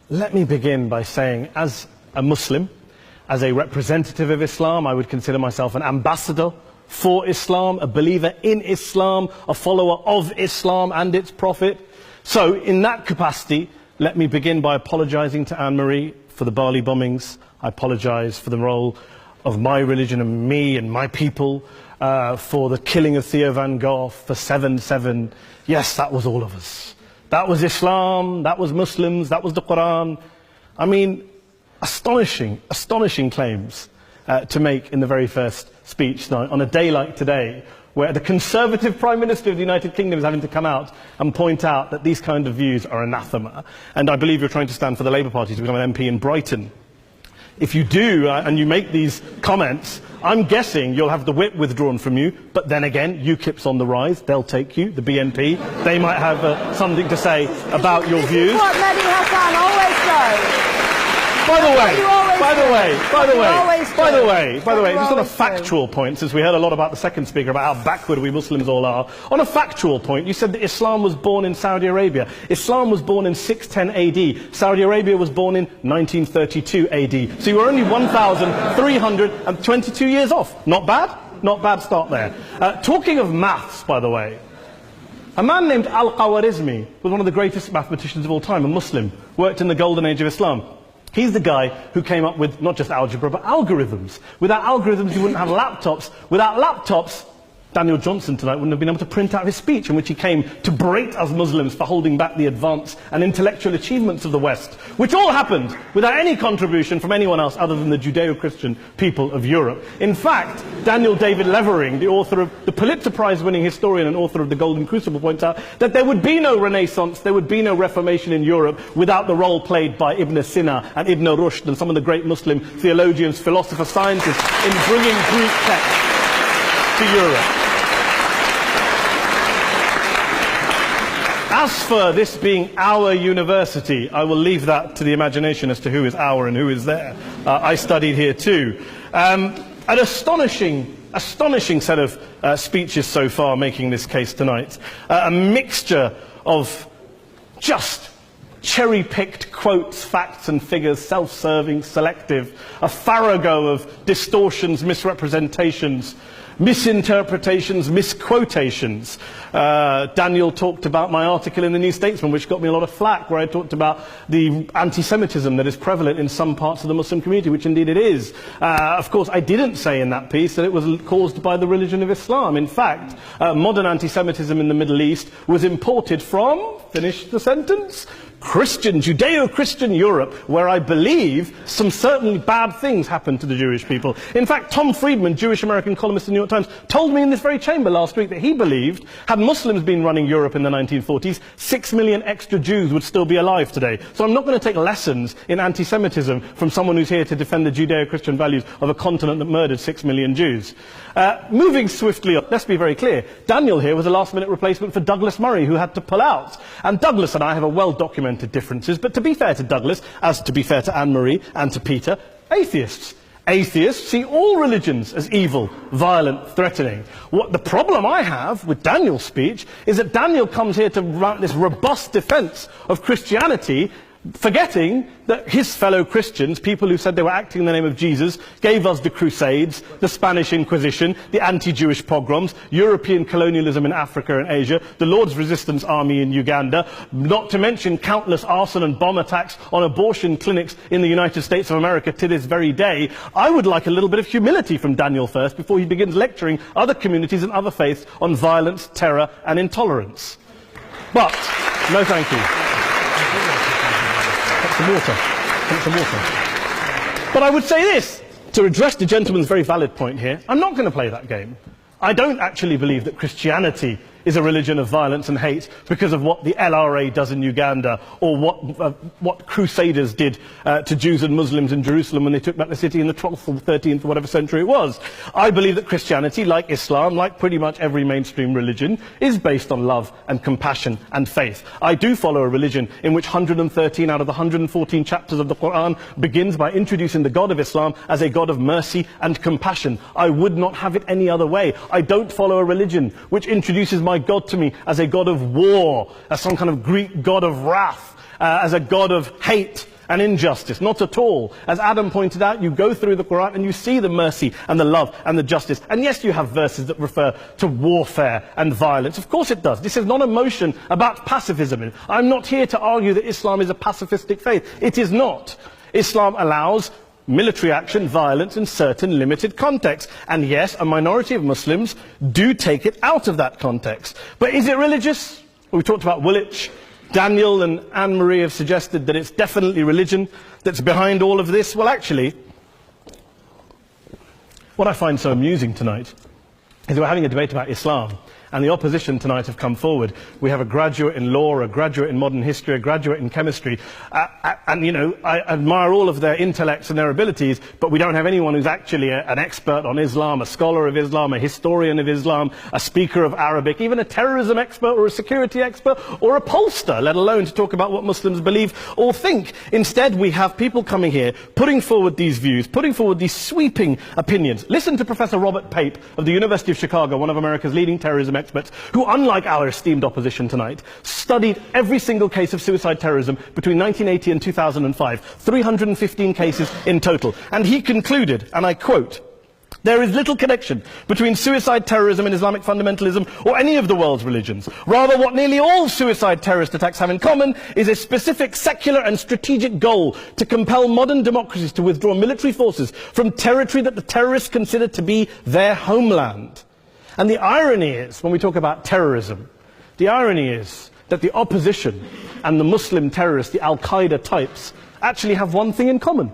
Let me begin by saying, as a Muslim, as a representative of Islam, I would consider myself an ambassador for Islam, a believer in Islam, a follower of Islam and its Prophet. So, in that capacity, let me begin by apologizing to Anne-Marie for the Bali bombings. I apologize for the role of my religion and me and my people, for the killing of Theo van Gogh, for 7/7. Yes, that was all of us. That was Islam, that was Muslims, that was the Quran. I mean, astonishing claims to make in the very first speech tonight, on a day like today, where the Conservative Prime Minister of the United Kingdom is having to come out and point out that these kind of views are anathema. And I believe you're trying to stand for the Labour Party to become an MP in Brighton. If you do, and you make these comments, I'm guessing you'll have the whip withdrawn from you, but then again, UKIP's on the rise, they'll take you, the BNP, they might have something to say about your views. This is what Mehdi Hasan always does. By the way, just on a factual point, since we heard a lot about the second speaker, about how backward we Muslims all are, on a factual point, you said that Islam was born in Saudi Arabia. Islam was born in 610 AD. Saudi Arabia was born in 1932 AD. So you were only 1,322 years off. Not bad? Not bad start there. Talking of maths, by the way, a man named Al-Khawarizmi was one of the greatest mathematicians of all time, a Muslim, worked in the golden age of Islam. He's the guy who came up with not just algebra, but algorithms. Without algorithms, you wouldn't have laptops. Without laptops, Daniel Johnson tonight wouldn't have been able to print out his speech in which he came to berate us Muslims for holding back the advance and intellectual achievements of the West, which all happened without any contribution from anyone else other than the Judeo-Christian people of Europe. In fact, Daniel David Levering, the author of the Pulitzer Prize-winning historian and author of The Golden Crucible, points out that there would be no Renaissance, there would be no Reformation in Europe without the role played by Ibn Sina and Ibn Rushd and some of the great Muslim theologians, philosophers, scientists in bringing Greek texts to Europe. As for this being our university, I will leave that to the imagination as to who is our and who is there. I studied here too. An astonishing set of speeches so far making this case tonight. A mixture of just cherry-picked quotes, facts and figures, self-serving, selective, a farrago of distortions, misrepresentations, misinterpretations, misquotations. Daniel talked about my article in the New Statesman, which got me a lot of flack, where I talked about the anti-Semitism that is prevalent in some parts of the Muslim community, which indeed it is. Of course, I didn't say in that piece that it was caused by the religion of Islam. In fact, modern anti-Semitism in the Middle East was imported from, finish the sentence, Christian, Judeo-Christian Europe, where I believe some certainly bad things happened to the Jewish people. In fact, Tom Friedman, Jewish-American columnist in the New York Times, told me in this very chamber last week that he believed, had Muslims been running Europe in the 1940s, 6 million extra Jews would still be alive today. So I'm not going to take lessons in anti-Semitism from someone who's here to defend the Judeo-Christian values of a continent that murdered 6 million Jews. Moving swiftly on, let's be very clear. Daniel here was a last-minute replacement for Douglas Murray, who had to pull out. And Douglas and I have a well-documented differences, but to be fair to Douglas, as to be fair to Anne-Marie and to Peter, atheists. Atheists see all religions as evil, violent, threatening. What the problem I have with Daniel's speech is that Daniel comes here to write this robust defense of Christianity, forgetting that his fellow Christians, people who said they were acting in the name of Jesus, gave us the Crusades, the Spanish Inquisition, the anti-Jewish pogroms, European colonialism in Africa and Asia, the Lord's Resistance Army in Uganda, not to mention countless arson and bomb attacks on abortion clinics in the United States of America to this very day. I would like a little bit of humility from Daniel first before he begins lecturing other communities and other faiths on violence, terror and intolerance. But, no thank you. Some water. But I would say this, to address the gentleman's very valid point here, I'm not going to play that game. I don't actually believe that Christianity is a religion of violence and hate because of what the LRA does in Uganda, or what Crusaders did to Jews and Muslims in Jerusalem when they took back the city in the 12th or 13th or whatever century it was. I believe that Christianity, like Islam, like pretty much every mainstream religion, is based on love and compassion and faith. I do follow a religion in which 113 out of the 114 chapters of the Quran begins by introducing the God of Islam as a God of mercy and compassion. I would not have it any other way. I don't follow a religion which introduces my God to me as a God of war, as some kind of Greek God of wrath, as a God of hate and injustice. Not at all. As Adam pointed out, you go through the Quran and you see the mercy and the love and the justice. And yes, you have verses that refer to warfare and violence. Of course it does. This is not a motion about pacifism. I'm not here to argue that Islam is a pacifistic faith. It is not. Islam allows military action, violence in certain limited contexts. And yes, a minority of Muslims do take it out of that context. But is it religious? We talked about Woolwich. Daniel and Anne-Marie have suggested that it's definitely religion that's behind all of this. Well, actually, what I find so amusing tonight is we're having a debate about Islam, and the opposition tonight have come forward. We have a graduate in law, a graduate in modern history, a graduate in chemistry, and, you know, I admire all of their intellects and their abilities, but we don't have anyone who's actually an expert on Islam, a scholar of Islam, a historian of Islam, a speaker of Arabic, even a terrorism expert or a security expert or a pollster, let alone to talk about what Muslims believe or think. Instead, we have people coming here, putting forward these views, putting forward these sweeping opinions. Listen to Professor Robert Pape of the University of Chicago, one of America's leading terrorism experts, who, unlike our esteemed opposition tonight, studied every single case of suicide terrorism between 1980 and 2005, 315 cases in total. And he concluded, and I quote, "There is little connection between suicide terrorism and Islamic fundamentalism or any of the world's religions. Rather, what nearly all suicide terrorist attacks have in common is a specific secular and strategic goal to compel modern democracies to withdraw military forces from territory that the terrorists consider to be their homeland." And the irony is, when we talk about terrorism, the irony is that the opposition and the Muslim terrorists, the Al-Qaeda types, actually have one thing in common.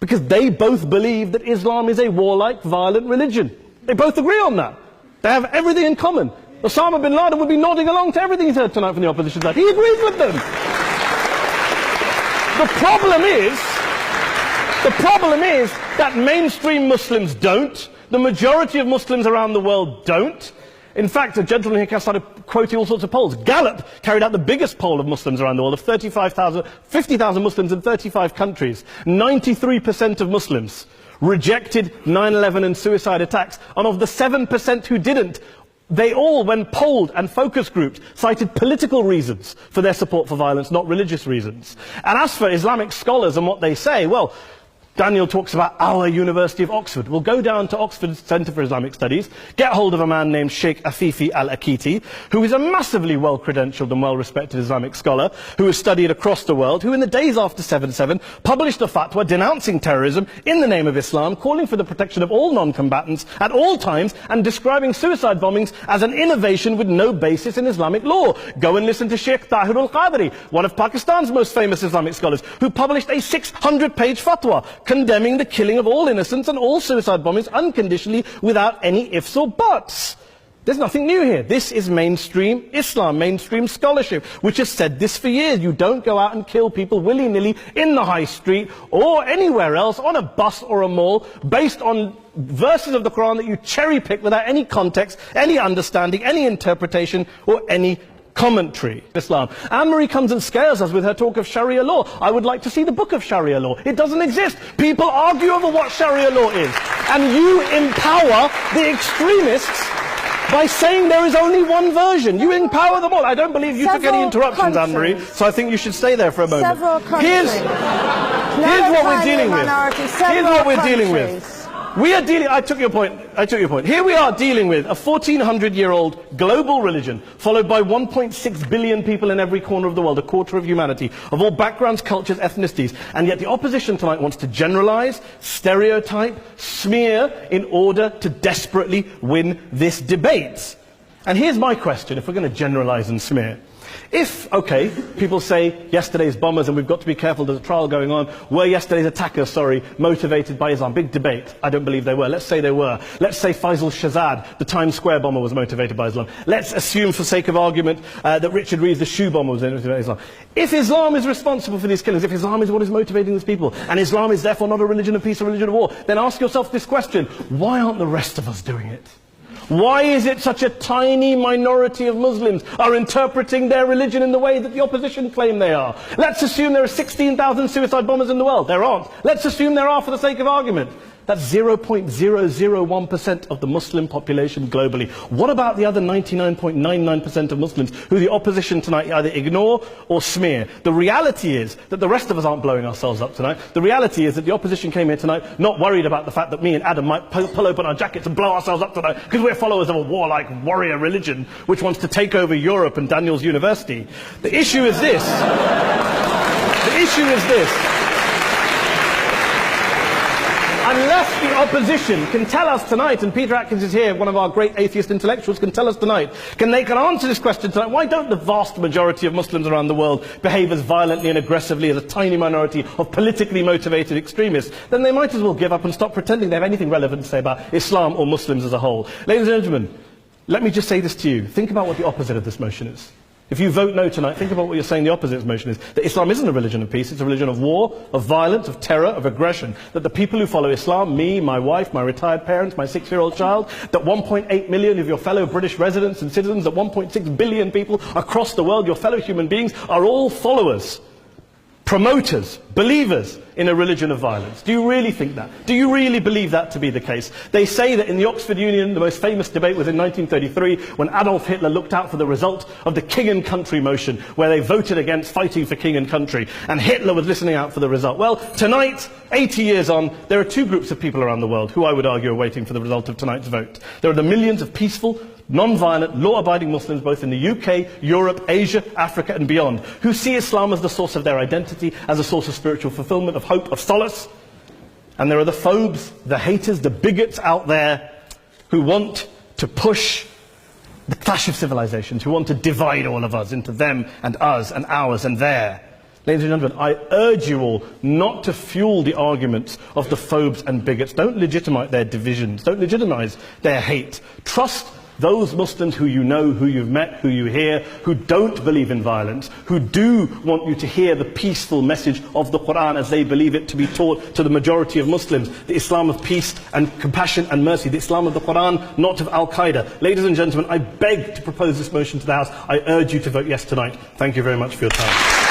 Because they both believe that Islam is a warlike, violent religion. They both agree on that. They have everything in common. Osama bin Laden would be nodding along to everything he's heard tonight from the opposition side. He agrees with them. The problem is that mainstream Muslims don't. The majority of Muslims around the world don't. In fact, a gentleman here started quoting all sorts of polls. Gallup carried out the biggest poll of Muslims around the world, of 50,000 Muslims in 35 countries. 93% of Muslims rejected 9/11 and suicide attacks. And of the 7% who didn't, they all, when polled and focus grouped, cited political reasons for their support for violence, not religious reasons. And as for Islamic scholars and what they say, well, Daniel talks about our University of Oxford. We'll go down to Oxford Centre for Islamic Studies, get hold of a man named Sheikh Afifi al-Akiti, who is a massively well-credentialed and well-respected Islamic scholar, who has studied across the world, who in the days after 7/7 published a fatwa denouncing terrorism in the name of Islam, calling for the protection of all non-combatants at all times, and describing suicide bombings as an innovation with no basis in Islamic law. Go and listen to Sheikh Tahir al-Qadri, one of Pakistan's most famous Islamic scholars, who published a 600-page fatwa condemning the killing of all innocents and all suicide bombings unconditionally without any ifs or buts. There's nothing new here. This is mainstream Islam, mainstream scholarship, which has said this for years. You don't go out and kill people willy-nilly in the high street or anywhere else, on a bus or a mall, based on verses of the Quran that you cherry-pick without any context, any understanding, any interpretation, or any commentary. Islam. Anne-Marie comes and scares us with her talk of Sharia law. I would like to see the book of Sharia law. It doesn't exist. People argue over what Sharia law is. And you empower the extremists by saying there is only one version. You empower them all. I don't believe you took any interruptions, Anne-Marie, so I think you should stay there for a moment. Here's what we're dealing with. Here's what we're dealing with. I took your point. Here we are dealing with a 1400-year-old global religion, followed by 1.6 billion people in every corner of the world, a quarter of humanity, of all backgrounds, cultures, ethnicities. And yet the opposition tonight wants to generalize, stereotype, smear, in order to desperately win this debate. And here's my question, if we're going to generalize and smear. If, okay, people say yesterday's bombers, and we've got to be careful, there's a trial going on, were yesterday's attackers, motivated by Islam? Big debate. I don't believe they were. Let's say they were. Let's say Faisal Shahzad, the Times Square bomber, was motivated by Islam. Let's assume, for sake of argument, that Richard Reeves, the shoe bomber, was motivated by Islam. If Islam is responsible for these killings, if Islam is what is motivating these people, and Islam is therefore not a religion of peace, a religion of war, then ask yourself this question: why aren't the rest of us doing it? Why is it such a tiny minority of Muslims are interpreting their religion in the way that the opposition claim they are? Let's assume there are 16,000 suicide bombers in the world. There aren't. Let's assume there are for the sake of argument. That's 0.001% of the Muslim population globally. What about the other 99.99% of Muslims who the opposition tonight either ignore or smear? The reality is that the rest of us aren't blowing ourselves up tonight. The reality is that the opposition came here tonight not worried about the fact that me and Adam might pull open our jackets and blow ourselves up tonight because we're followers of a warlike warrior religion which wants to take over Europe and Daniel's university. The issue is this. The issue is this. Unless the opposition can tell us tonight, and Peter Atkins is here, one of our great atheist intellectuals, can tell us tonight, they can answer this question tonight, why don't the vast majority of Muslims around the world behave as violently and aggressively as a tiny minority of politically motivated extremists? Then they might as well give up and stop pretending they have anything relevant to say about Islam or Muslims as a whole. Ladies and gentlemen, let me just say this to you. Think about what the opposite of this motion is. If you vote no tonight, think about what you're saying the opposite of this motion is. That Islam isn't a religion of peace, it's a religion of war, of violence, of terror, of aggression. That the people who follow Islam, me, my wife, my retired parents, my 6-year-old child, that 1.8 million of your fellow British residents and citizens, that 1.6 billion people across the world, your fellow human beings, are all followers, promoters, believers in a religion of violence. Do you really think that? Do you really believe that to be the case? They say that in the Oxford Union, the most famous debate was in 1933, when Adolf Hitler looked out for the result of the King and Country motion, where they voted against fighting for King and Country, and Hitler was listening out for the result. Well, tonight, 80 years on, there are two groups of people around the world who I would argue are waiting for the result of tonight's vote. There are the millions of peaceful, non-violent, law-abiding Muslims both in the UK, Europe, Asia, Africa and beyond, who see Islam as the source of their identity, as a source of spiritual fulfillment, of hope, of solace. And there are the phobes, the haters, the bigots out there who want to push the clash of civilizations, who want to divide all of us into them and us and ours and their. Ladies and gentlemen, I urge you all not to fuel the arguments of the phobes and bigots. Don't legitimize their divisions. Don't legitimize their hate. Trust those Muslims who you know, who you've met, who you hear, who don't believe in violence, who do want you to hear the peaceful message of the Quran as they believe it to be taught to the majority of Muslims, the Islam of peace and compassion and mercy, the Islam of the Quran, not of Al-Qaeda. Ladies and gentlemen, I beg to propose this motion to the House. I urge you to vote yes tonight. Thank you very much for your time.